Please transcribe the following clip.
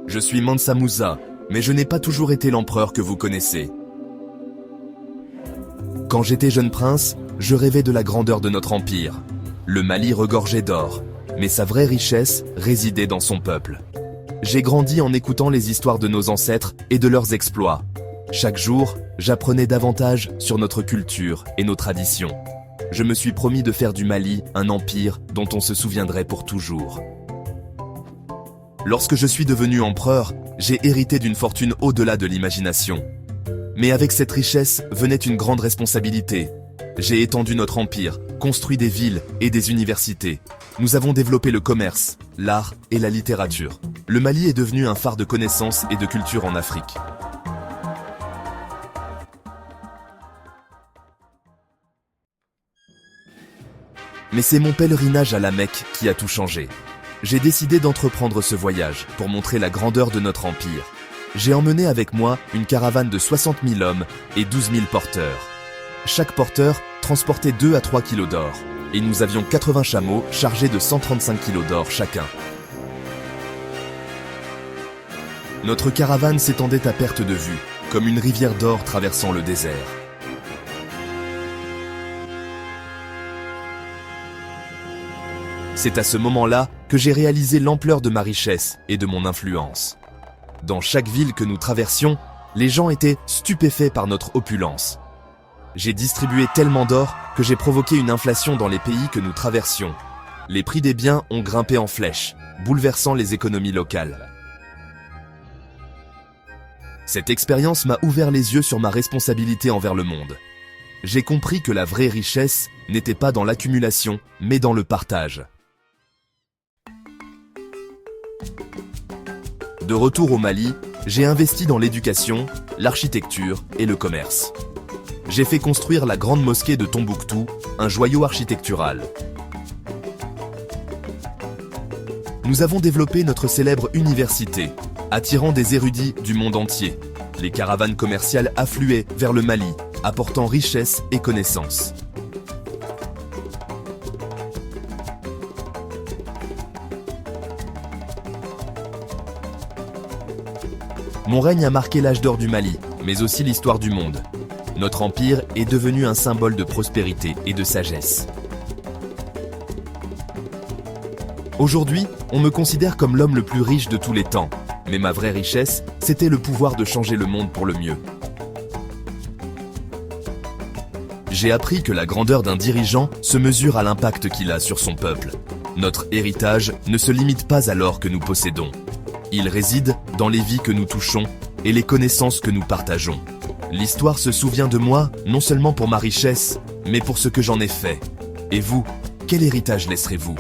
Je suis Mansa Musa, mais je n'ai pas toujours été l'empereur que vous connaissez. Quand j'étais jeune prince, je rêvais de la grandeur de notre empire. Le Mali regorgeait d'or, mais sa vraie richesse résidait dans son peuple. J'ai grandi en écoutant les histoires de nos ancêtres et de leurs exploits. Chaque jour, j'apprenais davantage sur notre culture et nos traditions. Je me suis promis de faire du Mali un empire dont on se souviendrait pour toujours. Lorsque je suis devenu empereur, j'ai hérité d'une fortune au-delà de l'imagination. Mais avec cette richesse venait une grande responsabilité. J'ai étendu notre empire, construit des villes et des universités. Nous avons développé le commerce, l'art et la littérature. Le Mali est devenu un phare de connaissances et de culture en Afrique. Mais c'est mon pèlerinage à la Mecque qui a tout changé. J'ai décidé d'entreprendre ce voyage pour montrer la grandeur de notre empire. J'ai emmené avec moi une caravane de 60 000 hommes et 12 000 porteurs. Chaque porteur transportait 2 à 3 kilos d'or, et nous avions 80 chameaux chargés de 135 kilos d'or chacun. Notre caravane s'étendait à perte de vue, comme une rivière d'or traversant le désert. C'est à ce moment-là que j'ai réalisé l'ampleur de ma richesse et de mon influence. Dans chaque ville que nous traversions, les gens étaient stupéfaits par notre opulence. J'ai distribué tellement d'or que j'ai provoqué une inflation dans les pays que nous traversions. Les prix des biens ont grimpé en flèche, bouleversant les économies locales. Cette expérience m'a ouvert les yeux sur ma responsabilité envers le monde. J'ai compris que la vraie richesse n'était pas dans l'accumulation, mais dans le partage. De retour au Mali, j'ai investi dans l'éducation, l'architecture et le commerce. J'ai fait construire la grande mosquée de Tombouctou, un joyau architectural. Nous avons développé notre célèbre université, attirant des érudits du monde entier. Les caravanes commerciales affluaient vers le Mali, apportant richesse et connaissances. Mon règne a marqué l'âge d'or du Mali, mais aussi l'histoire du monde. Notre empire est devenu un symbole de prospérité et de sagesse. Aujourd'hui, on me considère comme l'homme le plus riche de tous les temps. Mais ma vraie richesse, c'était le pouvoir de changer le monde pour le mieux. J'ai appris que la grandeur d'un dirigeant se mesure à l'impact qu'il a sur son peuple. Notre héritage ne se limite pas à l'or que nous possédons. Il réside dans les vies que nous touchons et les connaissances que nous partageons. L'histoire se souvient de moi, non seulement pour ma richesse, mais pour ce que j'en ai fait. Et vous, quel héritage laisserez-vous ?